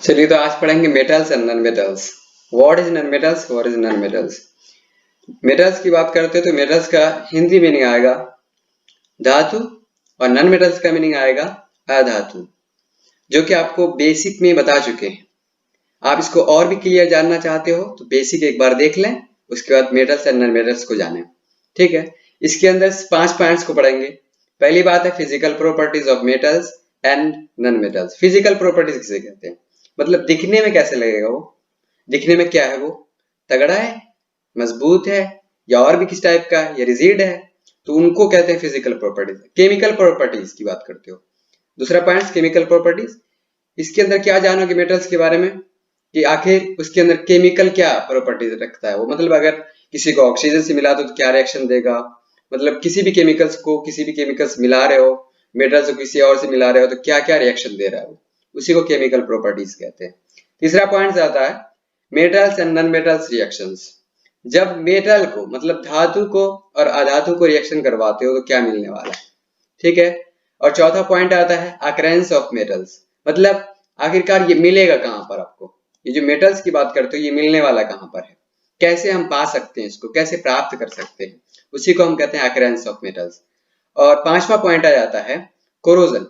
चलिए तो आज पढ़ेंगे metals and non metals. What is non metals, what is non metals. Metals की बात करते हैं तो मेटल्स का हिंदी मीनिंग आएगा धातु और नॉन मेटल्स का मीनिंग आएगा अधातु, जो कि आपको बेसिक में बता चुके हैं। आप इसको और भी क्लियर जानना चाहते हो तो बेसिक एक बार देख लें, उसके बाद मेटल्स एंड नॉन मेटल्स को जानें। ठीक है, इसके अंदर 5 पॉइंट्स को पढ़ेंगे। पहली बात है physical properties of metals and non metals. Physical properties किसे कहते हैं, मतलब दिखने में कैसे लगेगा वो, दिखने में क्या है वो, तगड़ा है, मजबूत है, या और भी किस टाइप का है, या रिजिड है, तो उनको कहते हैं फिजिकल प्रॉपर्टीज। केमिकल प्रॉपर्टीज की बात करते हो। दूसरा पॉइंट केमिकल प्रॉपर्टीज, इसके अंदर क्या जानोगे मेटल्स के बारे में कि आखिर उसके अंदर केमिकल क्या प्रॉपर्टीज रखता है वो, मतलब अगर किसी को ऑक्सीजन से मिला तो क्या रिएक्शन देगा, मतलब किसी भी केमिकल्स मिला रहे हो, मेटल्स को किसी और से मिला रहे हो तो क्या क्या रिएक्शन दे रहा है वो, उसी को केमिकल प्रॉपर्टीज कहते हैं। तीसरा पॉइंट आता है metals and non metals reactions. जब मेटल को मतलब धातु को और अधातु को रिएक्शन करवाते हो तो क्या मिलने वाला है। ठीक है, और चौथा पॉइंट आता है अकरेंस ऑफ मेटल्स, मतलब आखिरकार ये मिलेगा कहां पर आपको, ये जो मेटल्स की बात करते हो ये मिलने वाला कहां पर है, कैसे हम पा सकते हैं इसको, कैसे प्राप्त कर सकते हैं, उसी को हम कहते हैं अकरेंस ऑफ मेटल्स। और पांचवा पॉइंट आ जाता है कोरोजन।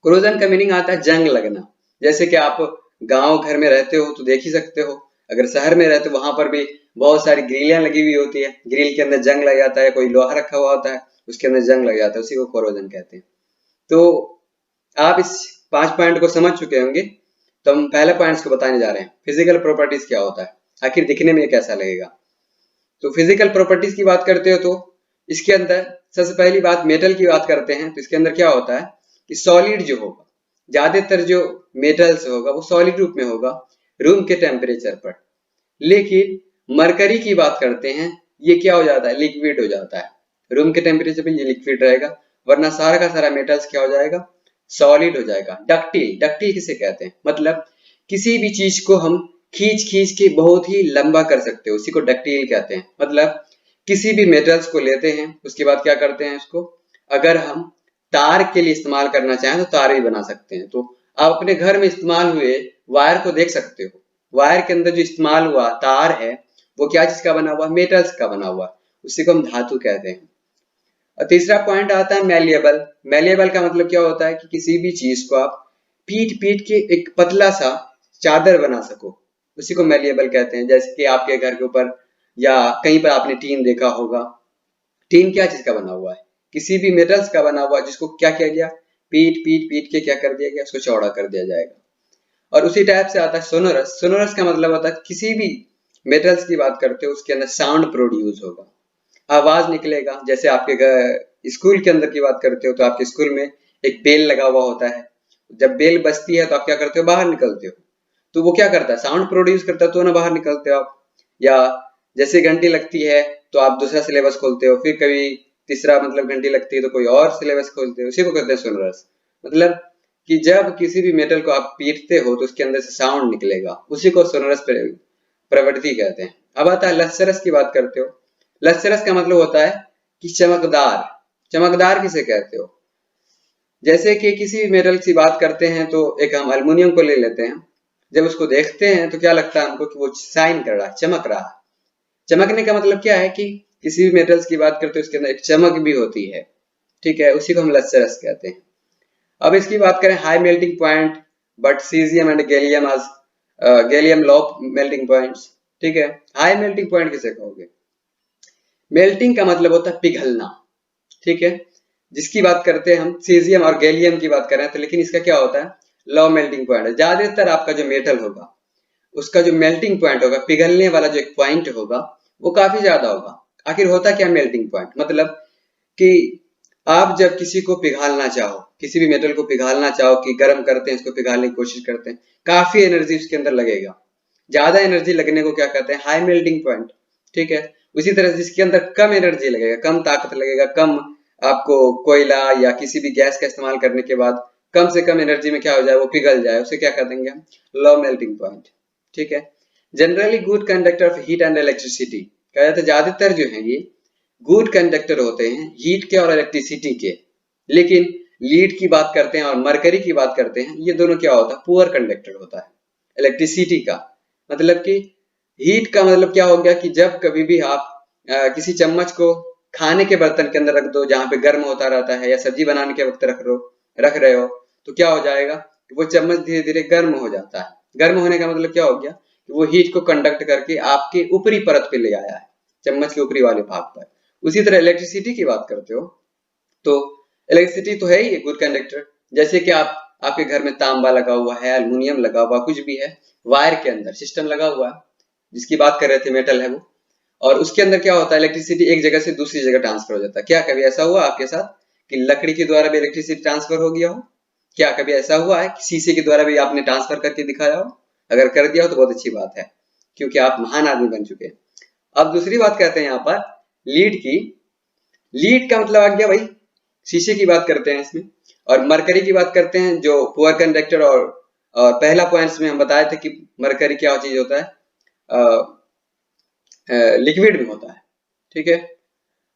कोरोजन का मीनिंग आता है जंग लगना। जैसे कि आप गांव घर में रहते हो तो देख ही सकते हो, अगर शहर में रहते हो वहां पर भी बहुत सारी ग्रिलियां लगी हुई होती है, ग्रिल के अंदर जंग लग जाता है, कोई लोहा रखा हुआ होता है उसके अंदर जंग लग जाता है, उसी को कोरोजन कहते हैं। तो आप इस 5 पॉइंट को समझ चुके होंगे, तो हम पहले पॉइंट्स को बताने जा रहे हैं। फिजिकल प्रॉपर्टीज क्या होता है, आखिर दिखने में कैसा लगेगा। तो फिजिकल प्रॉपर्टीज की बात करते हो तो इसके अंदर सबसे पहली बात मेटल की बात करते हैं तो इसके अंदर क्या होता है कि सॉलिड जो होगा, ज्यादातर जो मेटल्स होगा वो सॉलिड रूप में होगा रूम के टेम्परेचर पर। लेकिन मरकरी की बात करते हैं, ये क्या हो जाता है, लिक्विड हो जाता है। रूम के टेम्परेचर पे ये लिक्विड रहेगा, वरना सारा का सारा मेटल्स क्या हो जाएगा, सॉलिड हो जाएगा। डक्टिल, डक्टिल किसे कहते हैं, मतलब किसी भी चीज को हम खींच खींच के बहुत ही लंबा कर सकते हो, उसी को डक्टिल कहते हैं। मतलब किसी भी मेटल्स को लेते हैं उसके बाद क्या करते हैं इसको, अगर हम तार के लिए इस्तेमाल करना चाहें तो तार भी बना सकते हैं। तो आप अपने घर में इस्तेमाल हुए वायर को देख सकते हो, वायर के अंदर जो इस्तेमाल हुआ तार है वो क्या चीज का बना हुआ, मेटल्स का बना हुआ, उसी को हम धातु कहते हैं। और तीसरा पॉइंट आता है मैलिएबल। मैलिएबल का मतलब क्या होता है कि किसी भी चीज को आप पीट पीट के एक पतला सा चादर बना सको, उसी को मैलिएबल कहते हैं। जैसे कि आपके घर के ऊपर या कहीं पर आपने टीन देखा होगा, टीन क्या चीज का बना हुआ है, किसी भी मेटल्स का बना हुआ है, जिसको क्या किया गया, पीट पीट पीट के क्या कर दिया गया, उसको चौड़ा कर दिया जाएगा। और उसी टाइप से आता है सोनोरस। सोनोरस का मतलब होता है किसी भी मेटल्स की बात करते हो उसके अंदर साउंड प्रोड्यूस होगा, आवाज निकलेगा। जैसे आपके स्कूल के अंदर की बात करते हो तो आपके स्कूल में एक बेल लगा हुआ होता है, जब बेल बजती है तो आप क्या करते हो, बाहर निकलते हो, तो वो क्या करता है, साउंड प्रोड्यूस करता है, तो ना बाहर निकलते हो आप। या जैसे घंटी लगती है तो आप दूसरा सिलेबस खोलते हो, फिर कभी तीसरा मतलब घंटी लगती है तो कोई और सिलेबस खोलते हो, उसी को कहते हैं सोनोरस। मतलब कि जब किसी भी मेटल को आप पीटते हो तो उसके अंदर से साउंड निकलेगा, उसी को सोनोरस प्रवृत्ति कहते हैं। अब आता है लस्सरस की बात करते हो। लस्सरस का मतलब होता है कि चमकदार। चमकदार किसे कहते हो, जैसे कि किसी भी मेटल की बात करते हैं तो एक हम अल्युमिनियम को ले लेते हैं, जब उसको देखते हैं तो क्या लगता है हमको कि वो शाइन कर रहा है, चमक रहा है। चमकने का मतलब क्या है कि किसी भी मेटल्स की बात करते हैं उसके अंदर एक चमक भी होती है। ठीक है, उसी को हम लस्सरस कहते हैं। अब इसकी बात करें high melting point, but caesium and gallium आज गैलियम लो मेल्टिंग पॉइंट्स। ठीक है, हाई मेल्टिंग पॉइंट किसे कहोगे, मेल्टिंग का मतलब होता है पिघलना। ठीक है, जिसकी बात करते हैं हम सीजियम और गैलियम की बात कर रहे हैं तो, लेकिन इसका क्या होता है, लो मेल्टिंग पॉइंट है। ज्यादातर आपका जो मेटल होगा उसका जो मेल्टिंग पॉइंट होगा, पिघलने वाला जो एक पॉइंट होगा वो काफी ज्यादा होगा। आखिर होता क्या मेल्टिंग पॉइंट, मतलब कि आप जब किसी को पिघालना चाहो, किसी भी मेटल को पिघालना चाहो, कि गर्म करते हैं इसको पिघालने की कोशिश करते हैं, काफी एनर्जी उसके अंदर लगेगा। ज्यादा एनर्जी लगने को क्या कहते हैं, हाई मेल्टिंग पॉइंट। ठीक है, उसी तरह जिसके अंदर कम एनर्जी लगेगा, कम ताकत लगेगा, कम आपको कोयला या किसी भी गैस का इस्तेमाल करने के बाद कम से कम एनर्जी में क्या हो जाए, वो पिघल जाए, उसे क्या कह देंगे हम, लो मेल्टिंग पॉइंट। ठीक है, generally good conductor of heat and electricity कहा जाता है। ज्यादातर जो है ये गुड कंडक्टर होते हैं हीट के और इलेक्ट्रिसिटी के, लेकिन लीड की बात करते हैं और मरकरी की बात करते हैं, ये दोनों क्या होता है, पुअर कंडक्टर होता है। इलेक्ट्रिसिटी का। मतलब कि हीट का मतलब क्या हो गया कि जब कभी भी आप किसी चम्मच को खाने के बर्तन के अंदर रख दो जहां पे गर्म होता रहता है, या सब्जी बनाने के वक्त रख रहे हो, तो क्या हो जाएगा कि वो चम्मच धीरे धीरे गर्म हो जाता है। गर्म होने का मतलब क्या हो गया कि वो हीट को कंडक्ट करके आपके ऊपरी परत पे ले आया है, चम्मच के ऊपरी वाले भाग पर। उसी तरह इलेक्ट्रिसिटी की बात करते हो तो इलेक्ट्रिसिटी तो है ही गुड कंडक्टर। जैसे कि आपके घर में तांबा लगा हुआ है, एल्युमिनियम लगा हुआ, कुछ भी है, वायर के अंदर सिस्टम लगा हुआ है, जिसकी बात कर रहे थे मेटल है वो, और उसके अंदर क्या होता है, इलेक्ट्रिसिटी एक जगह से दूसरी जगह ट्रांसफर हो जाता है। क्या कभी ऐसा हुआ आपके साथ कि लकड़ी के द्वारा भी इलेक्ट्रिसिटी ट्रांसफर हो गया हो? क्या कभी ऐसा हुआ है कि शीशे के द्वारा भी आपने ट्रांसफर करके दिखाया हो? अगर कर दिया हो तो बहुत अच्छी बात है, क्योंकि आप महान आदमी बन चुके हैं। अब दूसरी बात कहते हैं यहाँ पर लीड की। लीड का मतलब आ गया भाई शीशे की बात करते हैं इसमें, और मरकरी की बात करते हैं जो पुअर कंडक्टर। और पहला पॉइंट्स में हम बताए थे कि मरकरी क्या चीज होता है, लिक्विड में होता है। ठीक है,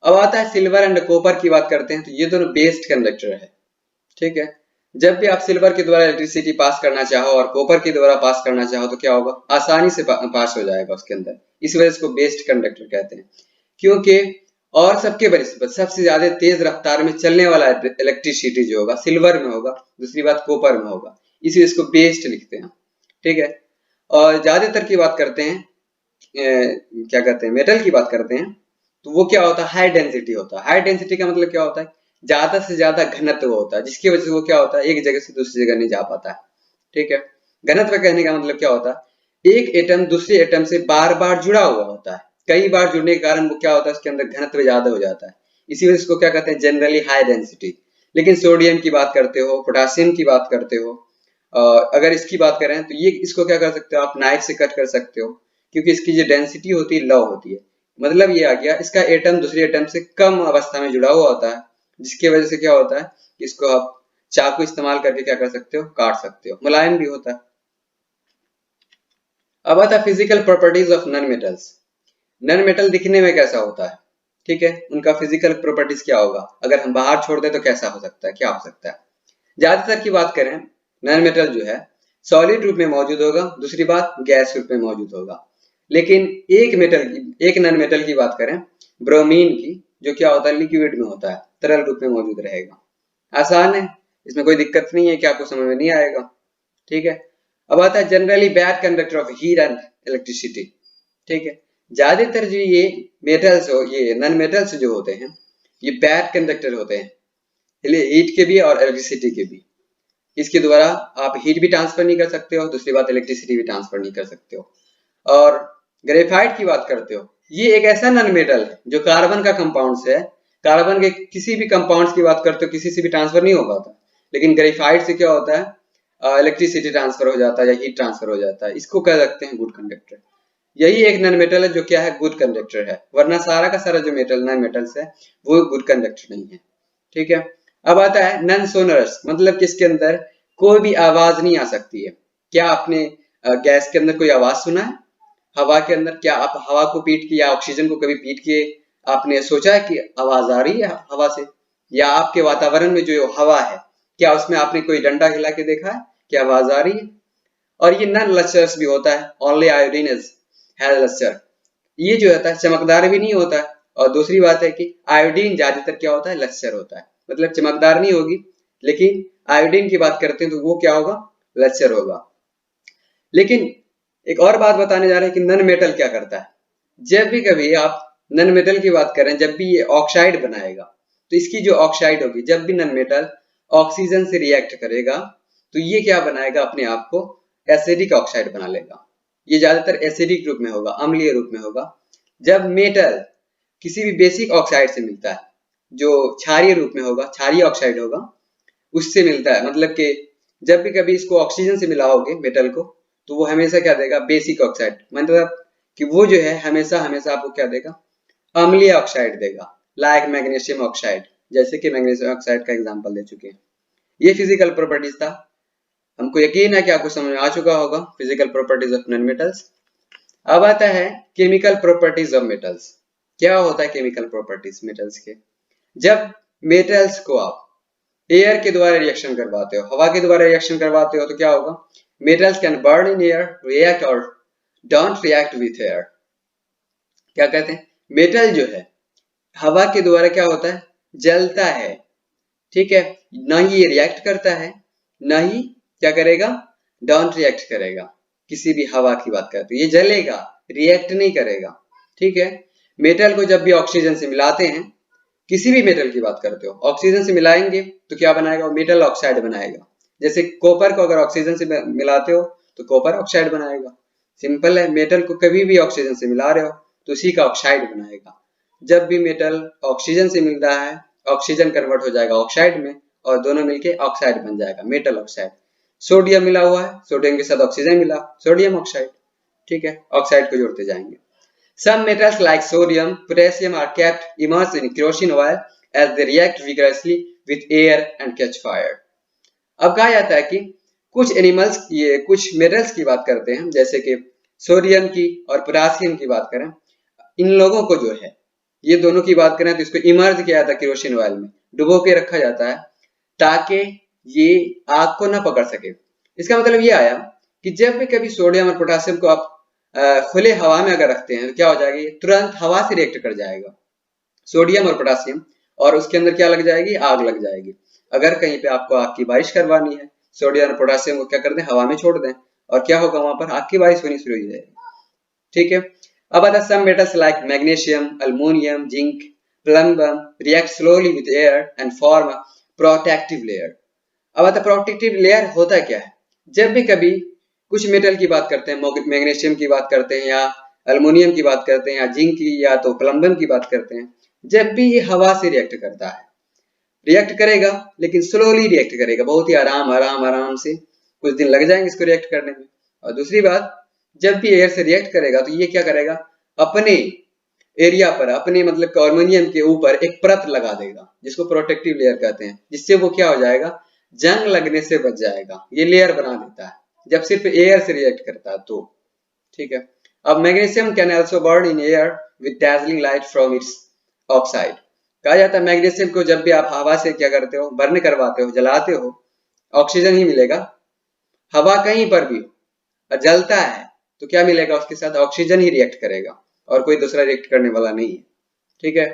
अब आता है सिल्वर एंड कॉपर की बात करते हैं, तो ये दोनों बेस्ड कंडक्टर है। ठीक है, जब भी आप सिल्वर के द्वारा इलेक्ट्रिसिटी पास करना चाहो और कॉपर के द्वारा पास करना चाहो तो क्या होगा, आसानी से पास हो जाएगा उसके अंदर। इस वजह से इसको बेस्ड कंडक्टर कहते हैं, क्योंकि और सबके बनिस्बत सबसे ज्यादा तेज रफ्तार में चलने वाला इलेक्ट्रिसिटी जो होगा सिल्वर में होगा, दूसरी बात कॉपर में होगा, इसलिए इसको बेस्ड लिखते हैं। ठीक है, और ज्यादातर की बात करते हैं क्या कहते हैं, मेटल की बात करते हैं, तो वो क्या होता है, हाई डेंसिटी होता है। हाई डेंसिटी का मतलब क्या होता है, ज्यादा से ज्यादा घनत्व होता है, जिसकी वजह से वो क्या होता है, एक जगह से दूसरी जगह नहीं जा पाता है। ठीक है, घनत्व कहने का मतलब क्या होता है, एक एटम दूसरे एटम से बार बार जुड़ा हुआ होता है, कई बार जुड़ने के कारण वो क्या होता है, उसके अंदर घनत्व ज्यादा हो जाता है, इसी वजह से इसको क्या कहते हैं, जनरली हाई डेंसिटी। लेकिन सोडियम की बात करते हो, पोटासियम की बात करते हो, अगर इसकी बात करें तो ये इसको क्या कर सकते हो आप, नाइफ से कट कर सकते हो, क्योंकि इसकी जो डेंसिटी होती है लो होती है। मतलब ये आ गया इसका एटम दूसरे एटम से कम अवस्था में जुड़ा हुआ होता है, जिसकी वजह से क्या होता है कि इसको आप चाकू इस्तेमाल करके क्या कर सकते हो, काट सकते हो, मुलायम भी होता है। अब आता है physical properties of non metals. Non metal दिखने में कैसा होता है, ठीक है, उनका फिजिकल प्रॉपर्टीज क्या होगा, अगर हम बाहर छोड़ दें तो कैसा हो सकता है, क्या हो सकता है। ज्यादातर की बात करें, नॉन मेटल जो है सॉलिड रूप में मौजूद होगा, दूसरी बात गैस रूप में मौजूद होगा। लेकिन एक नॉन मेटल की बात करें, ब्रोमीन की, जो क्या होता है, लिक्विड में होता है, तरल रूप में मौजूद रहेगा। आसान है, इसमें कोई दिक्कत नहीं है कि आपको समझ में नहीं आएगा। ठीक है, अब आता है generally bad conductor of heat and electricity. ठीक है, ज्यादातर जो ये मेटल्स हो, ये नॉन मेटल्स जो होते हैं, ये बैड कंडक्टर होते हैं, हीट के भी और इलेक्ट्रिसिटी के भी। इसके द्वारा आप हीट भी ट्रांसफर नहीं कर सकते हो, दूसरी बात इलेक्ट्रिसिटी भी ट्रांसफर नहीं कर सकते हो। और ग्रेफाइट की बात करते हो, ये एक ऐसा नॉन मेटल है जो कार्बन का कंपाउंड है, कार्बन के किसी भी कंपाउंड की बात करते हो किसी से भी ट्रांसफर नहीं हो पाता, लेकिन ग्रेफाइट से क्या होता है, इलेक्ट्रिसिटी ट्रांसफर हो जाता है या हीट ट्रांसफर हो जाता है, इसको कह सकते हैं गुड कंडक्टर। यही एक नॉन मेटल है जो क्या है, गुड कंडक्टर है, वरना सारा का सारा जो मेटल नॉन मेटल्स है वो गुड कंडक्टर नहीं है। ठीक है, अब आता है नॉन सोनरस, मतलब कि इसके अंदर कोई भी आवाज नहीं आ सकती है। क्या आपने गैस के अंदर कोई आवाज सुना है, हवा के अंदर क्या आप हवा को पीट के या ऑक्सीजन को कभी पीट के आपने सोचा है कि आवाज आ रही है हवा से, या आपके वातावरण में जो हवा है क्या उसमें आपने कोई डंडा हिला के देखा है कि आवाज आ रही है। और ये नॉन लस्टरस भी होता है, ओनली आयोडीन हैज लस्टर, ये जो होता है चमकदार भी नहीं होता है। और दूसरी बात है कि आयोडीन ज्यादातर क्या होता है, लस्टर होता है, मतलब चमकदार नहीं होगी, लेकिन आयोडीन की बात करते हैं तो वो क्या होगा, लस्टर होगा। लेकिन एक और बात बताने जा रहे हैं कि नन मेटल क्या करता है। जब भी कभी आप नन मेटल की बात करें, जब भी ये ऑक्साइड बनाएगा, तो इसकी जो ऑक्साइड होगी, जब भी नन मेटल ऑक्सीजन से रिएक्ट करेगा तो ये क्या बनाएगा, अपने आप को एसिडिक ऑक्साइड बना लेगा। ये ज्यादातर एसिडिक रूप में होगा, अम्लीय रूप में होगा। जब मेटल किसी भी बेसिक ऑक्साइड से मिलता है, जो क्षारीय रूप में होगा, क्षारीय ऑक्साइड होगा, उससे मिलता है, मतलब कि जब भी कभी इसको ऑक्सीजन से मिलाओगे मेटल को, तो वो हमेशा क्या देगा, बेसिक ऑक्साइड, मतलब कि वो जो है हमेशा हमेशा आपको क्या देगा, अम्लीय ऑक्साइड देगा, लाइक मैग्नीशियम ऑक्साइड, जैसे कि मैग्नीशियम ऑक्साइड का एग्जांपल दे चुके हैं। ये फिजिकल प्रॉपर्टीज था, हमको यकीन है कि आपको समझ में आ चुका होगा physical properties of non metals. अब आता है केमिकल प्रॉपर्टीज ऑफ मेटल्स। क्या होता है केमिकल प्रॉपर्टीज मेटल्स के, जब मेटल्स को आप एयर के द्वारा रिएक्शन करवाते हो, हवा के द्वारा रिएक्शन करवाते हो, तो क्या होगा, metals can burn in air, react और डोंट रिएक्ट विथ एयर। क्या कहते हैं, मेटल जो है हवा के द्वारा क्या होता है, जलता है, ठीक है, ना ही ये रिएक्ट करता है, ना ही क्या करेगा, डोंट रिएक्ट करेगा। किसी भी हवा की बात करते हैं, ये जलेगा, रिएक्ट नहीं करेगा, ठीक है। मेटल को जब भी ऑक्सीजन से मिलाते हैं, किसी भी मेटल की बात करते हो, ऑक्सीजन से मिलाएंगे तो क्या बनाएगा, वो मेटल ऑक्साइड बनाएगा। जैसे कॉपर को अगर ऑक्सीजन से मिलाते हो तो कॉपर ऑक्साइड बनाएगा। सिंपल है, मेटल को कभी भी ऑक्सीजन से मिला रहे हो तो उसी का ऑक्साइड बनाएगा। जब भी मेटल ऑक्सीजन से मिल रहा है, ऑक्सीजन कन्वर्ट हो जाएगा ऑक्साइड में और दोनों मिलके ऑक्साइड बन जाएगा, मेटल ऑक्साइड। सोडियम मिला हुआ है, सोडियम के साथ ऑक्सीजन मिला, सोडियम ऑक्साइड, ठीक है, ऑक्साइड को जोड़ते जाएंगे। Some metals like sodium, potassium are kept immersed in kerosene oil as they react vigorously with air and catch fire. अब कहा जाता है कि कुछ एनिमल्स, ये कुछ मेटल्स की बात करते हैं, जैसे कि सोडियम की और पोटासियम की बात करें, इन लोगों को जो है, ये दोनों की बात करें तो इसको इमर्ज किया जाता है केरोसिन ऑयल में, डुबो के रखा जाता है ताकि ये आग को ना पकड़ सके। इसका मतलब ये आया कि जब भी कभी सोडियम और पोटासियम को आप खुले हवा में अगर रखते हैं तो क्या हो जाएगा, तुरंत हवा से रिएक्ट कर जाएगा सोडियम और पोटासियम, और उसके अंदर क्या लग जाएगी, आग लग जाएगी। अगर कहीं पे आपको आग की बारिश करवानी है, सोडियम और पोटासियम को क्या कर दें, हवा में छोड़ दें, और क्या होगा, वहां पर आग की बारिश होनी शुरू हो जाएगी, ठीक है। अब आता है some metals like magnesium, aluminium, zinc, plumbum react slowly with air and form a protective layer. अब आता है प्रोटेक्टिव लेयर होता क्या है, जब भी कभी कुछ मेटल की बात करते हैं, मैग्नीशियम की बात करते हैं या अल्युमिनियम की बात करते हैं या जिंक की या तो प्लम्बम की बात करते हैं, जब भी ये हवा से रिएक्ट करता है, रिएक्ट करेगा लेकिन स्लोली रिएक्ट करेगा, बहुत ही आराम आराम आराम से, कुछ दिन लग जाएंगे इसको रिएक्ट करने में। और दूसरी बात, जब भी एयर से रिएक्ट करेगा तो ये क्या करेगा, अपने एरिया पर, अपने मतलब अल्युमिनियम के ऊपर एक परत लगा देगा जिसको प्रोटेक्टिव लेयर कहते हैं, जिससे वो क्या हो जाएगा, जंग लगने से बच जाएगा। ये लेयर बना देता है जब सिर्फ एयर से रिएक्ट करता है तो, ठीक है। अब magnesium can also burn in air with dazzling light from its oxide. कहा जाता है मैग्नीशियम को जब भी आप हवा से क्या करते हो, बर्न करवाते हो, जलाते हो, ऑक्सीजन ही मिलेगा, हवा कहीं पर भी और जलता है तो क्या मिलेगा, उसके साथ ऑक्सीजन ही रिएक्ट करेगा और कोई दूसरा रिएक्ट करने वाला नहीं है, ठीक है।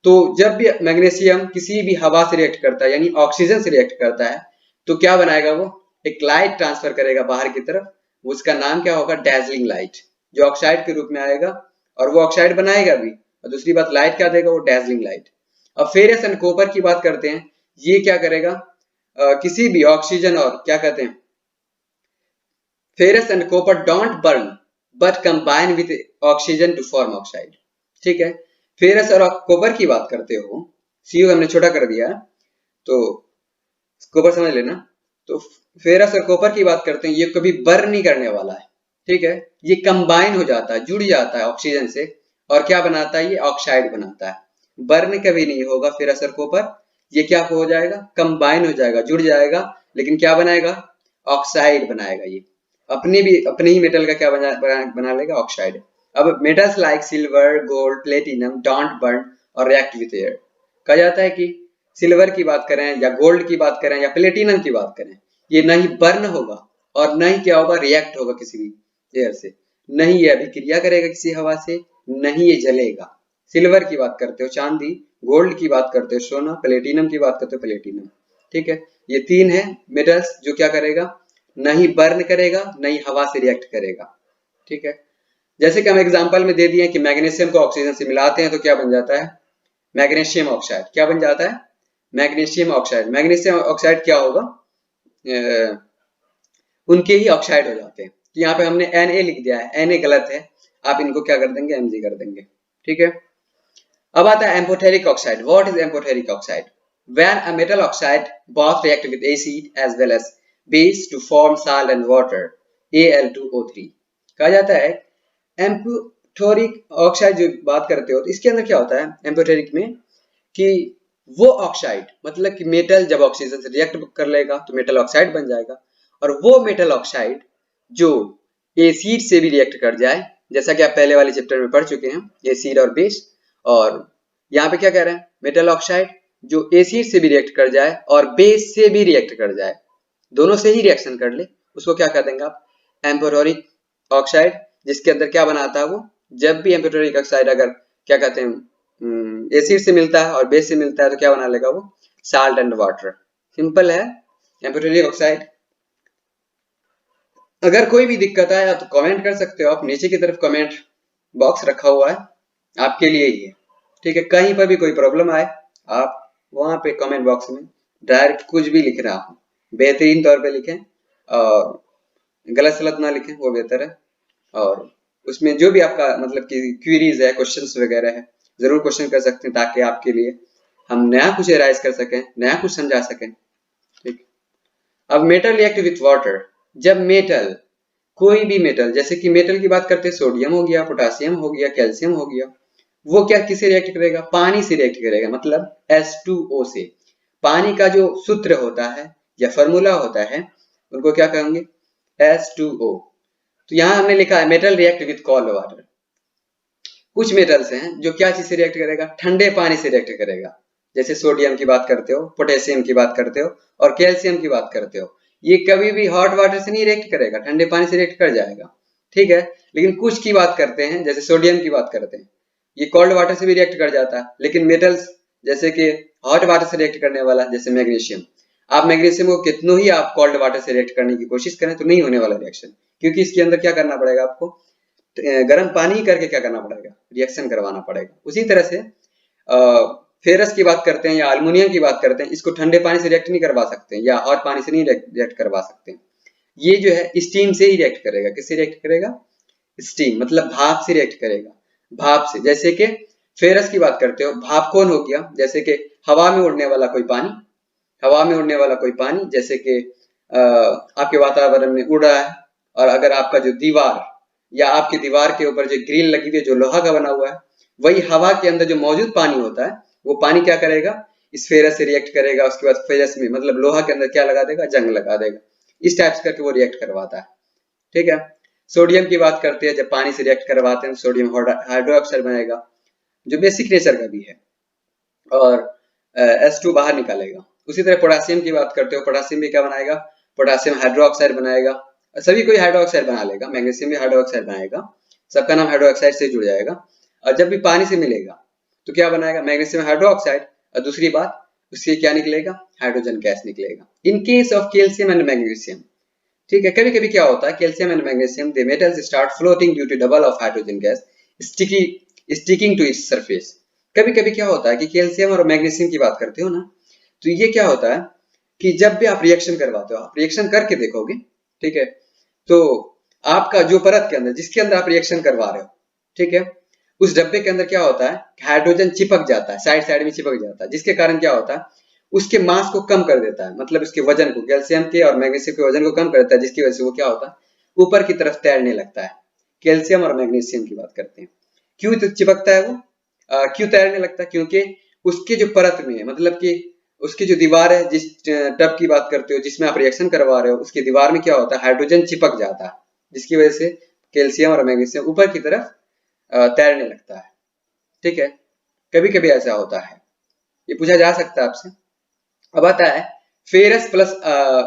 तो जब भी मैग्नीशियम किसी भी हवा से रिएक्ट करता है, यानी ऑक्सीजन से रिएक्ट करता है, तो क्या बनाएगा, वो एक लाइट ट्रांसफर करेगा बाहर की तरफ, उसका नाम क्या होगा, डैजलिंग लाइट, जो ऑक्साइड के रूप में आएगा, और वो ऑक्साइड बनाएगा भी, और दूसरी बात लाइट क्या देगा, वो डैजलिंग लाइट। अब फेरस एंड कॉपर की बात करते हैं, ये क्या करेगा, किसी भी ऑक्सीजन और क्या कहते हैं, ferrous and copper don't burn but combine with oxygen to form oxide, ठीक है। फेरस और कॉपर की बात करते हो, सीयू हमने छोटा कर दिया तो कॉपर समझ लेना, तो फेरस और कॉपर की बात करते हैं, ये कभी बर्न नहीं करने वाला है, ठीक है, ये कंबाइन हो जाता है, जुड़ जाता है ऑक्सीजन से, और क्या बनाता है, ये ऑक्साइड बनाता है, बर्न कभी नहीं होगा फेरस और कॉपर, ये क्या हो जाएगा, कंबाइन हो जाएगा, जुड़ जाएगा, लेकिन क्या बनाएगा, ऑक्साइड बनाएगा, ये अपने ही मेटल का क्या बना लेगा, ऑक्साइड। अब metals like silver, gold, platinum don't burn और रिएक्ट विद एयर। कहा जाता है कि सिल्वर की बात करें या गोल्ड की बात करें या प्लेटिनम की बात करें, ये न ही बर्न होगा और न ही क्या होगा, रिएक्ट होगा किसी भी एयर से, न ही ये अभिक्रिया करेगा किसी हवा से, न ही ये जलेगा। सिल्वर की बात करते हो चांदी, गोल्ड की बात करते हो सोना, प्लेटिनम की बात करते हो प्लेटिनम, ठीक है। ये तीन है मेटल्स जो क्या करेगा, न ही बर्न करेगा, न ही हवा से रिएक्ट करेगा, ठीक है। जैसे कि हम एग्जांपल में दे दिए कि मैग्नीशियम को ऑक्सीजन से मिलाते हैं तो क्या बन जाता है, मैग्नीशियम ऑक्साइड। क्या बन जाता है, मैग्नीशियम ऑक्साइड। मैग्नीशियम ऑक्साइड क्या होगा, उनके ही ऑक्साइड हो जाते हैं। तो यहाँ पे हमने Na लिख दिया है, Na गलत है, आप इनको क्या कर देंगे, Mg कर देंगे, ठीक है। अब आता है amphoteric oxide. What is amphoteric oxide? When a metal oxide both react with acid as well as base to form salt and water, Al2O3। कहा जाता है एम्फोटेरिक ऑक्साइड जो बात करते हो तो इसके अंदर क्या होता है एम्फोटेरिक में, कि वो ऑक्साइड मतलब कि मेटल जब ऑक्सीजन से रिएक्ट कर लेगा तो मेटल ऑक्साइड बन जाएगा, और वो मेटल ऑक्साइड जो एसिड से भी रिएक्ट कर जाए, जैसा कि आप पहले वाले चैप्टर में पढ़ चुके हैं, एसिड और बेस। और यहाँ पे क्या कह रहे हैं, मेटल ऑक्साइड जो एसिड से भी रिएक्ट कर जाए और बेस से भी रिएक्ट कर जाए, दोनों से ही रिएक्शन कर ले, उसको क्या कर देंगे आप, एम्फोटेरिक ऑक्साइड, जिसके अंदर क्या बनाता है वो, जब भी एम्फोटेरिक ऑक्साइड अगर क्या कहते हैं एसिड से मिलता है और बेस से मिलता है तो क्या बना लेगा वो, साल्ट एंड वाटर। सिंपल है एम्फोटेरिक ऑक्साइड। अगर कोई भी दिक्कत आए तो कमेंट कर सकते हो आप, नीचे की तरफ कमेंट बॉक्स रखा हुआ है आपके लिए ही है, ठीक है। कहीं पर भी कोई प्रॉब्लम आए आप वहां पे कमेंट बॉक्स में डायरेक्ट कुछ भी लिख रहा हूँ, बेहतरीन तौर पे लिखें और गलत सलत ना लिखें, वो बेहतर है। और उसमें जो भी आपका मतलब कि क्वेरीज है, क्वेश्चंस वगैरह है, जरूर क्वेश्चन कर सकते हैं ताकि आपके लिए हम नया कुछ राइज कर सकें, नया कुछ समझा सकें, ठीक। अब मेटल रिएक्ट विथ वाटर, जब मेटल, कोई भी मेटल, जैसे कि मेटल की बात करते हैं, सोडियम हो गया, पोटासियम हो गया, कैल्शियम हो गया, वो क्या किसे रिएक्ट करेगा, पानी से रिएक्ट करेगा, मतलब H2O से। पानी का जो सूत्र होता है या फॉर्मूला होता है उनको क्या कहेंगे, H2O। तो यहां हमने लिखा है metal react with cold water. कुछ मेटल्स हैं जो क्या चीज से रिएक्ट करेगा, ठंडे पानी से रिएक्ट करेगा, जैसे सोडियम की बात करते हो, पोटेशियम की बात करते हो और कैल्शियम की बात करते हो। ये कभी भी हॉट वाटर से नहीं रिएक्ट करेगा, ठंडे पानी से रिएक्ट कर जाएगा, ठीक है। लेकिन कुछ की बात करते हैं, जैसे सोडियम की बात करते हैं, ये कोल्ड वाटर से भी रिएक्ट कर जाता है। लेकिन मेटल्स जैसे कि हॉट वाटर से रिएक्ट करने वाला, जैसे मैग्नीशियम, आप मैग्नीशियम को कितनों ही आप कोल्ड वाटर से रिएक्ट करने की कोशिश करें तो नहीं होने वाला रिएक्शन, क्योंकि इसके अंदर क्या करना पड़ेगा आपको, गर्म पानी ही करके क्या करना पड़ेगा, रिएक्शन करवाना पड़ेगा। उसी तरह से फेरस की बात करते हैं या अल्युमिनियम की बात करते हैं, इसको ठंडे पानी से रिएक्ट नहीं करवा सकते या हॉट पानी से नहीं रिएक्ट करवा सकते। ये जो है स्टीम से ही रिएक्ट करेगा। किससे रिएक्ट करेगा, स्टीम, मतलब भाप से रिएक्ट करेगा, भाप से। जैसे कि फेरस की बात करते हो, भाप कौन हो गया, जैसे कि हवा में उड़ने वाला कोई पानी, हवा में उड़ने वाला कोई पानी, जैसे कि आपके वातावरण में उड़ रहा है, और अगर आपका जो दीवार या आपकी दीवार के ऊपर जो ग्रिल लगी हुई है जो लोहा का बना हुआ है, वही हवा के अंदर जो मौजूद पानी होता है, वो पानी क्या करेगा, इस फेरस से रिएक्ट करेगा, उसके बाद फेरस में मतलब लोहा के अंदर क्या लगा देगा, जंग लगा देगा। इस टाइप से करके वो रिएक्ट करवाता है, ठीक है। सोडियम की बात करते हैं, जब पानी से रिएक्ट करवाते हैं सोडियम हाइड्रोक्साइड बनेगा, जो बेसिक नेचर का भी है, और H2 बाहर निकालेगा। उसी तरह पोटासियम की बात करते हो, पोटासियम भी क्या बनाएगा, पोटासियम हाइड्रोक्साइड बनाएगा। सभी कोई हाइड्रोक्साइड बना लेगा, मैग्नीशियम भी हाइड्रोक्साइड बनाएगा, सबका नाम हाइड्रोक्साइड से जुड़ जाएगा। और जब भी पानी से मिलेगा तो क्या बनाएगा, मैग्नीशियम हाइड्रोक्साइड, और दूसरी बात उससे क्या निकलेगा, हाइड्रोजन गैस निकलेगा। In case of calcium and magnesium, ठीक है, कभी कभी क्या होता है, calcium and magnesium the metals start floating due to double of hydrogen gas sticking to its surface. कभी कभी क्या होता है कि कैल्शियम और मैग्नीशियम की बात करते हो ना, तो ये क्या होता है कि जब भी आप रिएक्शन करवाते हो, आप रिएक्शन करके देखोगे, ठीक है, तो आपका जो परत के अंदर, जिसके अंदर आप रिएक्शन करवा रहे हो, ठीक है, उस डब्बे के अंदर क्या होता है, हाइड्रोजन चिपक जाता है, साइड साइड में चिपक जाता है, जिसके कारण क्या होता है, उसके मास को कम कर देता है, मतलब उसके वजन को, कैल्शियम के और मैग्नीशियम के वजन को कम कर देता है, जिसकी वजह से वो क्या होता है, ऊपर की तरफ तैरने लगता है। कैल्शियम और मैग्नीशियम की बात करते हैं, क्यों तो चिपकता है वो, क्यों तैरने लगता है, क्योंकि उसके जो परत में है, मतलब कि उसकी जो दीवार है, जिस टब की बात करते हो जिसमें आप रिएक्शन करवा रहे हो, उसकी दीवार में क्या होता है, हाइड्रोजन चिपक जाता है, जिसकी वजह से कैल्शियम और मैग्नीशियम ऊपर की तरफ तैरने लगता है, ठीक है। कभी कभी ऐसा होता है, ये पूछा जा सकता है आपसे। अब आता है फेरस प्लस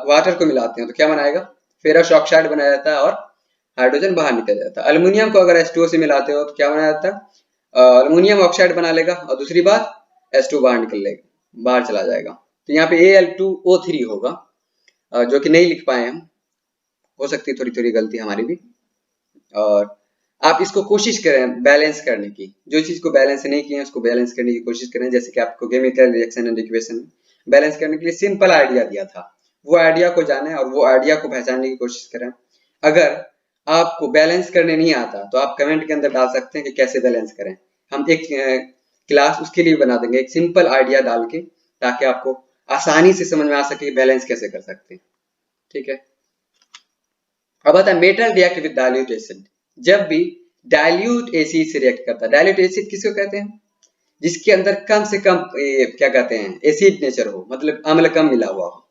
वाटर को मिलाते हैं तो क्या बनाएगा, फेरस ऑक्साइड बनाया जाता है और हाइड्रोजन बाहर निकल जाता है। अल्युमिनियम को अगर H2O से मिलाते हो तो क्या बनाया जाता है, अल्युमिनियम ऑक्साइड बना लेगा, और दूसरी बात H2 बाहर निकल लेगा, बाहर चला जाएगा। तो यहाँ पे Al2O3 होगा, जो कि नहीं लिख पाए हम, हो सकती है थोड़ी थोड़ी गलती हमारी भी। और आप इसको कोशिश करें बैलेंस करने की, जो चीज को बैलेंस नहीं किए उसको बैलेंस करने की कोशिश करें। जैसे कि आपको chemical reaction and equation balance करने के लिए सिंपल आइडिया दिया था, वो आइडिया को जाने और वो आइडिया को पहचानने की कोशिश करें। अगर आपको बैलेंस करने नहीं आता तो आप कमेंट के अंदर डाल सकते हैं कि कैसे बैलेंस करें, हम एक क्लास उसके लिए बना देंगे, एक सिंपल आइडिया डाल के, ताकि आपको आसानी से समझ में आ सके बैलेंस कैसे कर सकते हैं, ठीक है। अब आता है metal react with dilute acid, जब भी डाइल्यूट एसिड से रिएक्ट करता है। डाइल्यूट एसिड किसको कहते हैं, जिसके अंदर कम से कम क्या कहते हैं, एसिड नेचर हो, मतलब अम्ल कम मिला हुआ हो,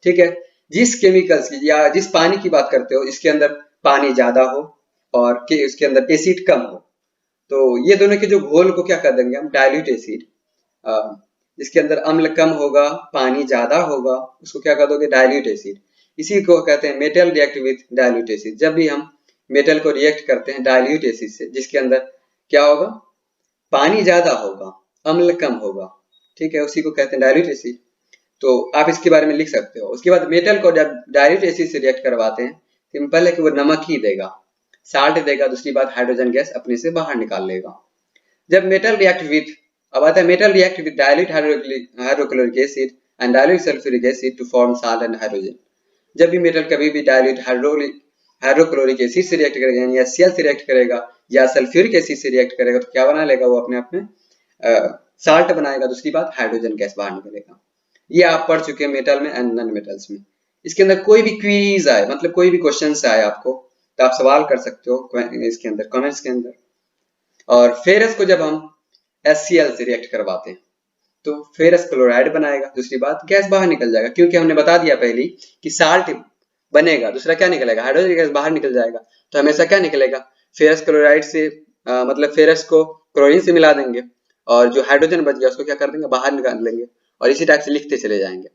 ठीक है। जिस केमिकल्स की या जिस पानी की बात करते हो इसके अंदर पानी ज्यादा हो और उसके अंदर एसिड कम हो, तो ये दोनों के जो घोल को क्या कर देंगे हम, डाइल्यूट एसिड। जिसके अंदर अम्ल कम होगा, पानी ज्यादा होगा, उसको क्या कर दोगे, डाइल्यूट एसिड। इसी को कहते हैं metal react with dilute acid. जब भी हम मेटल को रिएक्ट करते हैं डाइल्यूट एसिड से, जिसके अंदर क्या होगा, पानी ज्यादा होगा, अम्ल कम होगा, ठीक है, उसी को कहते हैं डाइल्यूट एसिड। तो आप इसके बारे में लिख सकते हो। उसके बाद मेटल को जब डाइल्यूट एसिड से रिएक्ट करवाते हैं, सिंपल है कि वो नमक ही देगा, साल्ट देगा, दूसरी बात हाइड्रोजन गैस अपने से बाहर निकाल लेगा। जब मेटल रिएक्ट विथ, अब आता है metal react with dilute hydrochloric acid and dilute sulphuric acid to form salt and hydrogen. जब भी मेटल कभी भी डाइल्यूट हाइड्रोक्लोरिक एसिड से रिएक्ट करेगा या HCl से रिएक्ट करेगा या सल्फ्यूरिक एसिड से रिएक्ट करेगा तो क्या बना लेगा, वो अपने आप में साल्ट बनाएगा, दूसरी बात हाइड्रोजन गैस बाहर निकलेगा। ये आप पढ़ चुके हैं मेटल में एंड नॉन मेटल्स में। इसके अंदर कोई भी क्वीज आए, मतलब कोई भी क्वेश्चन आए आपको, तो आप सवाल कर सकते हो इसके अंदर, कमेंट्स के अंदर। और फेरस को जब हम HCl से रिएक्ट करवाते हैं तो फेरस क्लोराइड बनाएगा, दूसरी बात गैस बाहर निकल जाएगा, क्योंकि हमने बता दिया पहले कि साल्ट बनेगा, दूसरा क्या निकलेगा, हाइड्रोजन गैस बाहर निकल जाएगा। तो हमेशा क्या निकलेगा, फेरस क्लोराइड से मतलब फेरस को क्लोरीन से मिला देंगे और जो हाइड्रोजन बच गया उसको क्या कर देंगे, बाहर निकाल लेंगे, और इसी टाइप से लिखते चले जाएंगे।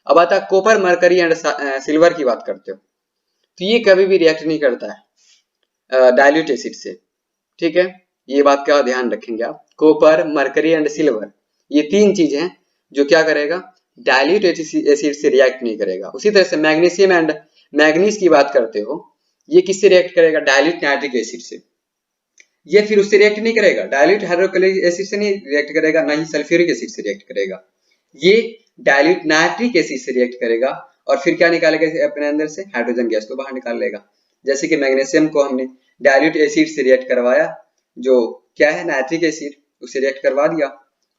अब आता है कॉपर, मरकरी एंड सिल्वर की बात करते हो, तो ये कभी भी रिएक्ट नहीं करता है डाइल्यूट एसिड से, ठीक है, ये बात का ध्यान रखेंगे आप। कॉपर, मरकरी एंड सिल्वर, ये तीन चीज हैं जो क्या करेगा, डाइल्यूट एसिड से रिएक्ट नहीं करेगा। उसी तरह से मैग्नीशियम एंड मैग्नीज की बात करते हो, ये किससे रिएक्ट करेगा, डाइल्यूट नाइट्रिक एसिड से। ये फिर उससे रिएक्ट नहीं करेगा, डाइल्यूट हाइड्रोक्लोरिक एसिड से नहीं रिएक्ट करेगा, ना ही सल्फ्यूरिक एसिड से रिएक्ट करेगा, ये डाइल्यूट नाइट्रिक एसिड से रिएक्ट करेगा और फिर क्या निकालेगा अपने अंदर से, हाइड्रोजन गैस को बाहर निकाल लेगा। जैसे कि मैग्नीशियम को हमने डाइल्यूट एसिड से रिएक्ट करवाया, जो क्या है नाइट्रिक एसिड, उसे रिएक्ट करवा दिया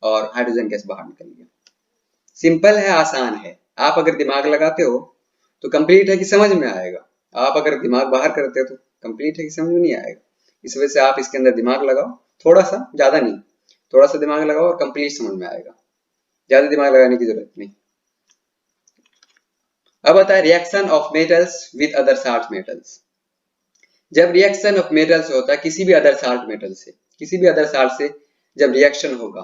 और हाइड्रोजन गैस बाहर निकल गया। सिंपल है, आसान है। आप अगर दिमाग लगाते हो तो कंप्लीट है कि समझ में आएगा, आप अगर दिमाग बाहर करते हो तो कंप्लीट है कि समझ में नहीं आएगा। इस वजह से आप इसके अंदर दिमाग लगाओ, थोड़ा सा, ज्यादा नहीं, थोड़ा सा दिमाग लगाओ और कंप्लीट समझ में आएगा, ज्यादा दिमाग लगाने की जरूरत नहीं। अब आता है reaction of metals with other salt metals. जब रिएक्शन ऑफ मेटल्स होता है किसी भी अदर साल्ट मेटल से, किसी भी अदर साल्ट से जब रिएक्शन होगा,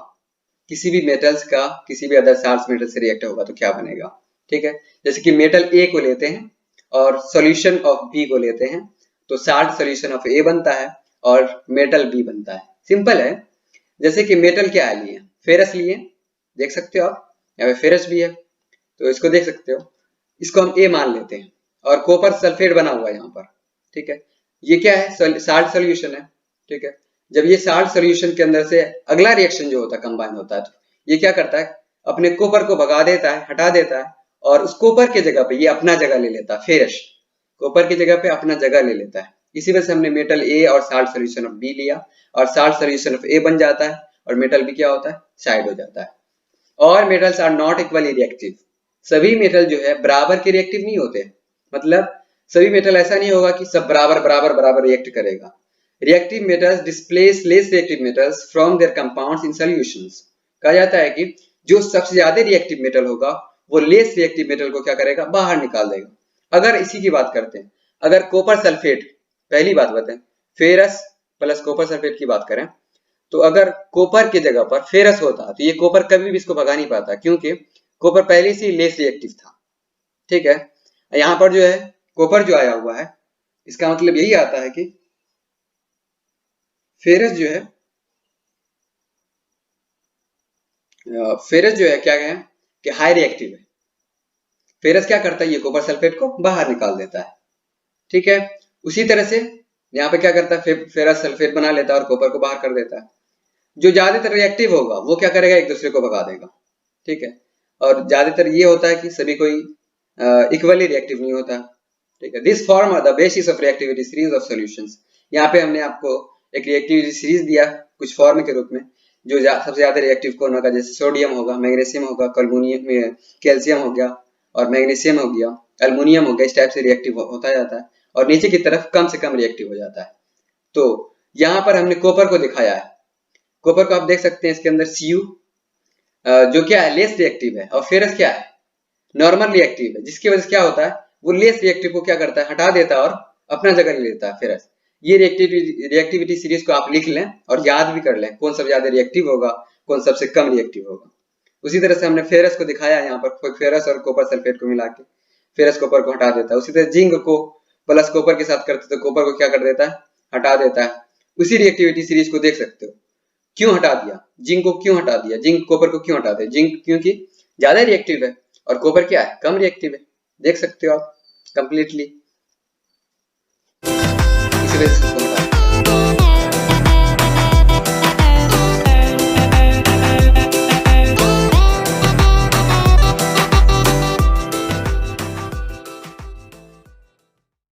किसी भी मेटल्स का किसी भी अदर साल्ट मेटल से रिएक्ट होगा तो क्या बनेगा, ठीक है। जैसे कि मेटल ए को लेते हैं और सॉल्यूशन ऑफ बी को लेते हैं, तो साल्ट सॉल्यूशन ऑफ ए बनता है और मेटल बी बनता है। सिंपल है। जैसे कि मेटल क्या लिए, फेरस लिए, देख सकते हो आप, यहाँ पे फेरस भी है तो इसको देख सकते हो, इसको हम ए मान लेते हैं और कॉपर सल्फेट बना हुआ है यहाँ पर, ठीक है। ये क्या है, साल्ट सॉल्यूशन है, ठीक है। जब ये साल्ट सॉल्यूशन के अंदर से अगला रिएक्शन जो होता है कंबाइन होता है, तो ये क्या करता है, अपने कॉपर को भगा देता है, हटा देता है और उस कॉपर के जगह पे ये अपना जगह ले लेता है, फेरस कॉपर की जगह पे अपना जगह ले लेता है। इसी वजह से हमने मेटल ए और साल्ट सॉल्यूशन ऑफ बी लिया और साल्ट सॉल्यूशन ऑफ ए बन जाता है और मेटल बी क्या होता है, साइड हो जाता है। और metals are not equally reactive, सभी मेटल जो है बराबर के रिएक्टिव नहीं होते, मतलब सभी मेटल ऐसा नहीं होगा कि सब बराबर बराबर बराबर रिएक्ट करेगा। Reactive metals displace less reactive metals from there compounds in solutions. कहा जाता है कि जो सबसे ज्यादा रिएक्टिव मेटल होगा वो लेस रिएक्टिव मेटल को क्या करेगा, बाहर निकाल देगा। अगर इसी की बात करते हैं, अगर कॉपर सल्फेट, पहली बात बताएं, फेरस प्लस कॉपर सल्फेट की बात करें, तो अगर कॉपर की जगह पर फेरस होता तो ये कॉपर कभी भी इसको भगा नहीं पाता, क्योंकि कॉपर पहले से ही लेस रिएक्टिव था, ठीक है। यहाँ पर जो है कॉपर जो आया हुआ है, इसका मतलब यही आता है कि फेरस जो है, फेरस जो है क्या है कि हाई रिएक्टिव है। फेरस क्या करता है, ये कॉपर सल्फेट को बाहर निकाल देता है, ठीक है। उसी तरह से यहाँ पे क्या करता है, फेरस सल्फेट बना लेता है और कॉपर को बाहर कर देता है। जो ज्यादातर रिएक्टिव होगा वो क्या करेगा, एक दूसरे को भगा देगा, ठीक है। और ज्यादातर ये होता है कि सभी कोई इक्वली रिएक्टिव नहीं होता, ठीक है। This form the basis of reactivity series of solutions. यहाँ पे हमने आपको एक रिएक्टिविटी सीरीज दिया कुछ फॉर्म के रूप में, जो सबसे ज्यादा रिएक्टिव कौन होगा, जैसे सोडियम होगा, मैग्नीशियम होगा, कार्बोनियम, कैल्शियम हो गया और मैग्नीशियम हो गया, एल्युमिनियम हो गया, इस टाइप से रिएक्टिव होता जाता है और नीचे की तरफ कम से कम रिएक्टिव हो जाता है। तो यहाँ पर हमने कॉपर को दिखाया है, कॉपर को आप देख सकते हैं इसके अंदर Cu जो क्या है, लेस रिएक्टिव है, और फेरस क्या है, नॉर्मल रिएक्टिव है, जिसकी वजह से क्या होता है, वो लेस रिएक्टिव को क्या करता है, हटा देता है और अपना जगह ले लेता है फेरस। ये रिएक्टिविटी सीरीज को आप लिख लें और याद भी कर लें, कौन सबसे ज्यादा रिएक्टिव होगा, कौन सबसे कम रिएक्टिव होगा। उसी तरह से हमने फेरस को दिखाया यहाँ पर, फेरस और कॉपर सल्फेट को मिला के। फेरस कॉपर को हटा देता है। उसी तरह जिंक को प्लस कॉपर के साथ करते तो कॉपर को क्या कर देता है, हटा देता है। उसी रिएक्टिविटी सीरीज को देख सकते हो। क्यों हटा दिया, जिंक को क्यों हटा दिया, जिंक कॉपर को क्यों हटा दिया, जिंक क्योंकि ज्यादा रिएक्टिव है और कॉपर क्या है, कम रिएक्टिव है। देख सकते हो आप कंप्लीटली इस वजह से